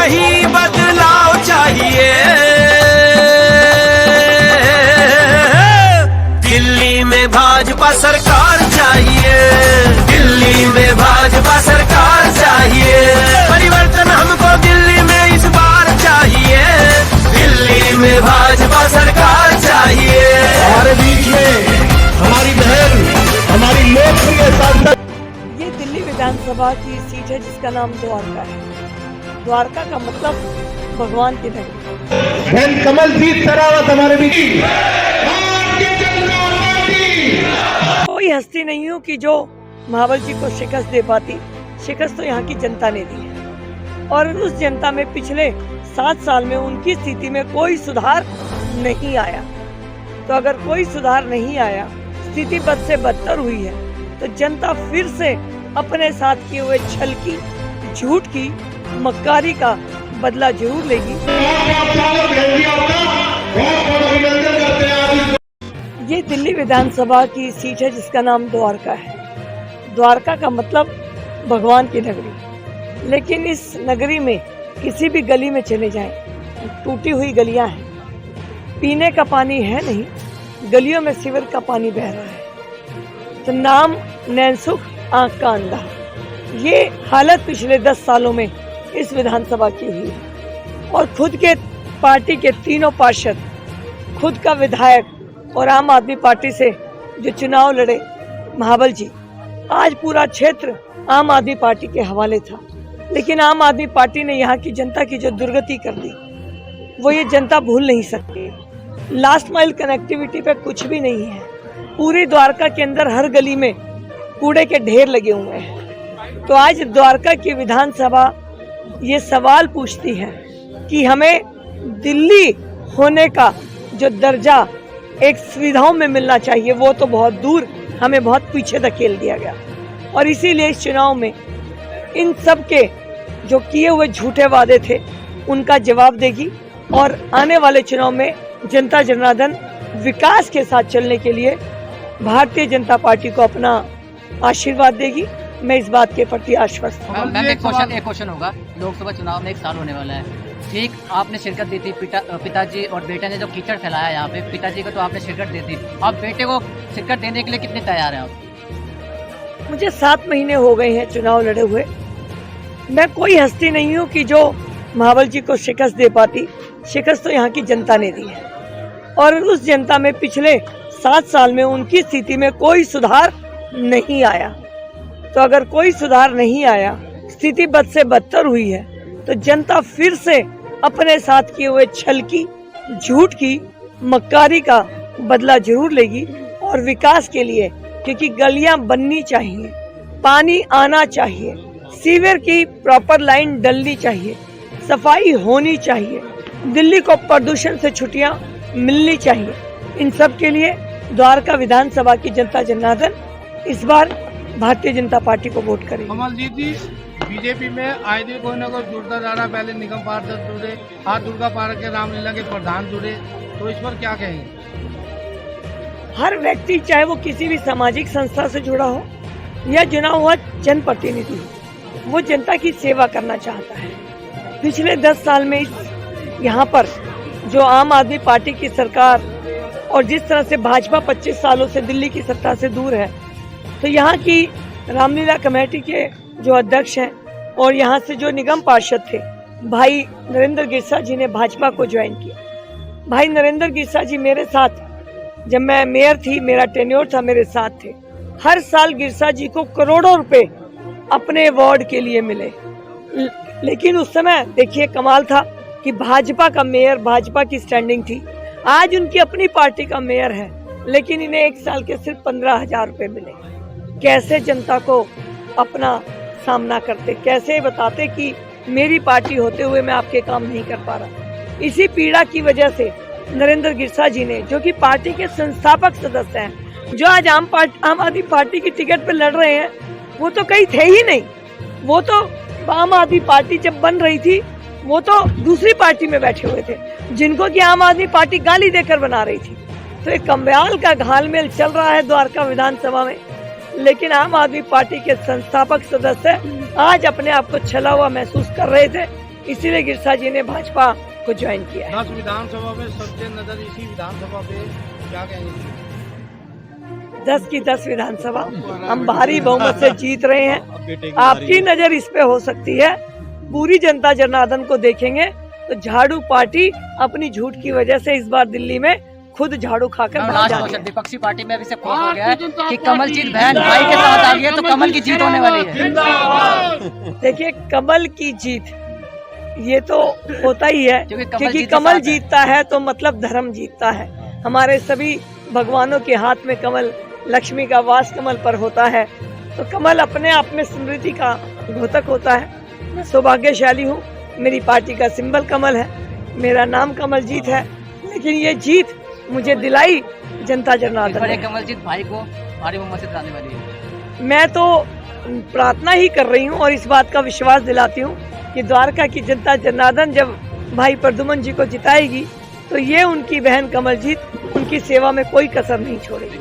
नहीं बदलाव चाहिए। दिल्ली में भाजपा सरकार चाहिए, दिल्ली में भाजपा सरकार चाहिए। परिवर्तन हमको दिल्ली में इस बार चाहिए, दिल्ली में भाजपा सरकार चाहिए। हमारे बीच में हमारी बहन, हमारी लोकप्रिय सांसद। ये दिल्ली विधानसभा की सीट है जिसका नाम द्वारका है। द्वारका का मतलब भगवान की नगरी। बहन कमलजीत शेरावत हमारे बीच। कोई हस्ती नहीं हूँ कि जो महाबल जी को शिकस्त दे पाती। शिकस्त तो यहाँ की जनता ने दी है और उस जनता में पिछले 7 साल में उनकी स्थिति में कोई सुधार नहीं आया। तो अगर कोई सुधार नहीं आया, स्थिति बद से बदतर हुई है, तो जनता फिर से अपने साथ किए हुए छल की, झूठ की, मक्कारी का बदला जरूर लेगी। ये दिल्ली विधानसभा की सीट है जिसका नाम द्वारका है। द्वारका का मतलब भगवान की नगरी। लेकिन इस नगरी में किसी भी गली में चले जाएं, टूटी हुई गलियां हैं, पीने का पानी है नहीं, गलियों में सीवर का पानी बह रहा है। तो नाम नैनसुख, आंख का अंधा। ये हालत पिछले 10 सालों में इस विधानसभा की हुई है। और खुद के पार्टी के तीनों पार्षद, खुद का विधायक और आम आदमी पार्टी से जो चुनाव लड़े महाबल जी, आज पूरा क्षेत्र आम आदमी पार्टी के हवाले था। लेकिन आम आदमी पार्टी ने यहाँ की जनता की जो दुर्गति कर दी, वो ये जनता भूल नहीं सकती। लास्ट माइल कनेक्टिविटी पे कुछ भी नहीं है। पूरी द्वारका के अंदर हर गली में कूड़े के ढेर लगे हुए हैं। तो आज द्वारका की विधानसभा ये सवाल पूछती है कि हमें दिल्ली होने का जो दर्जा एक सुविधाओं में मिलना चाहिए, वो तो बहुत दूर, हमें बहुत पीछे धकेल दिया गया। और इसीलिए इस चुनाव में इन सब के जो किए हुए झूठे वादे थे उनका जवाब देगी और आने वाले चुनाव में जनता जनार्दन विकास के साथ चलने के लिए भारतीय जनता पार्टी को अपना आशीर्वाद देगी। मैं इस बात के प्रति आश्वस्त हूँ। मैम एक क्वेश्चन होगा, लोकसभा चुनाव में 1 साल होने वाला है। ठीक, आपने शिरकत दी थी, पिताजी और बेटे ने जो कीचड़ फैलाया यहाँ पे, पिताजी को तो आपने शिरकत दी थी, आप बेटे को शिरकत देने के लिए कितने तैयार हैं आप? मुझे 7 महीने हो गए हैं चुनाव लड़े हुए। मैं कोई हस्ती नहीं हूँ कि जो महाबल जी को शिकस्त दे पाती। शिकस्त तो यहाँ की जनता ने दी है और उस जनता में पिछले 7 साल में उनकी स्थिति में कोई सुधार नहीं आया। तो अगर कोई सुधार नहीं आया, स्थिति बद से बदतर हुई है, तो जनता फिर से अपने साथ किए हुए छल की, झूठ की, मक्कारी का बदला जरूर लेगी। और विकास के लिए, क्योंकि गलियां बननी चाहिए, पानी आना चाहिए, सीवर की प्रॉपर लाइन डलनी चाहिए, सफाई होनी चाहिए, दिल्ली को प्रदूषण से छुट्टियां मिलनी चाहिए। इन सब के लिए द्वारका विधानसभा की जनता जनार्दन इस बार भारतीय जनता पार्टी को वोट करेगी। कमलजीत जी, बीजेपी में आए दिन कोई ना कोई जुड़ता जा रहा है। पहले निगम पार्षद जुड़े, आज दुर्गा पार्क के रामलीला के प्रधान जुड़े, तो इस पर क्या कहेंगे? हर व्यक्ति, चाहे वो किसी भी सामाजिक संस्था से जुड़ा हो या चुना हुआ जनप्रतिनिधि हो, वो जनता की सेवा करना चाहता है। पिछले 10 साल में यहाँ पर जो आम आदमी पार्टी की सरकार और जिस तरह से भाजपा 25 सालों से दिल्ली की सत्ता से दूर है, तो यहाँ की रामलीला कमेटी के जो अध्यक्ष हैं और यहाँ से जो निगम पार्षद थे, भाई नरेंद्र गिरसा जी ने भाजपा को ज्वाइन किया। भाई नरेंद्र गिरसा जी मेरे साथ, जब मैं मेयर थी, मेरा टेन्योर था, मेरे साथ थे। हर साल गिरसा जी को करोड़ों रुपए अपने वार्ड के लिए मिले। लेकिन उस समय देखिए कमाल था कि भाजपा का मेयर, भाजपा की स्टैंडिंग थी। आज उनकी अपनी पार्टी का मेयर है, लेकिन इन्हें 1 साल के सिर्फ 15,000 रुपए मिले। कैसे जनता को अपना सामना करते, कैसे बताते कि मेरी पार्टी होते हुए मैं आपके काम नहीं कर पा रहा। इसी पीड़ा की वजह से नरेंद्र गिरसा जी ने, जो कि पार्टी के संस्थापक सदस्य हैं, जो आज आम आदमी पार्टी की टिकट पर लड़ रहे हैं, वो तो कहीं थे ही नहीं। वो तो आम आदमी पार्टी जब बन रही थी, वो तो दूसरी पार्टी में बैठे हुए थे, जिनको कि आम आदमी पार्टी गाली देकर बना रही थी। तो एक कम्बयाल का घालमेल चल रहा है द्वारका विधानसभा में। लेकिन आम आदमी पार्टी के संस्थापक सदस्य आज अपने आप को छला हुआ महसूस कर रहे थे, इसीलिए गिरसा जी ने भाजपा को ज्वाइन किया है। 10 विधानसभा में सबसे नजर इसी विधानसभा पे, क्या कहेंगे? 10 की 10 विधानसभा हम भारी बहुमत से जीत रहे हैं। आपकी नजर इस पे हो सकती है, पूरी जनता जनार्दन को देखेंगे तो झाड़ू पार्टी अपनी झूठ की वजह से इस बार दिल्ली में खुद झाड़ू खाकर भाग लास्ट जाती क्वेश्चन, है। विपक्षी पार्टी में अभी से फोन हो गया है कि कमलजीत बहन भाई के साथ आ गई है तो कमल की जीत होने वाली है। देखिए, कमल की जीत ये तो होता ही है, क्योंकि कमल जीतता है तो मतलब धर्म जीतता है। हमारे सभी भगवानों के हाथ में कमल, लक्ष्मी का वास कमल पर होता है, तो कमल अपने आप में समृद्धि का द्योतक होता है। मैं सौभाग्यशाली हूँ, मेरी पार्टी का सिंबल कमल है, मेरा नाम कमलजीत है, लेकिन ये जीत मुझे दिलाई जनता जनार्दन बड़े ने। कमलजीत भाई को भारी बहुमत से जिताने वाली है। मैं तो प्रार्थना ही कर रही हूँ और इस बात का विश्वास दिलाती हूँ कि द्वारका की जनता जनार्दन जब भाई प्रद्युमन जी को जिताएगी तो ये उनकी बहन कमलजीत उनकी सेवा में कोई कसर नहीं छोड़ेगी।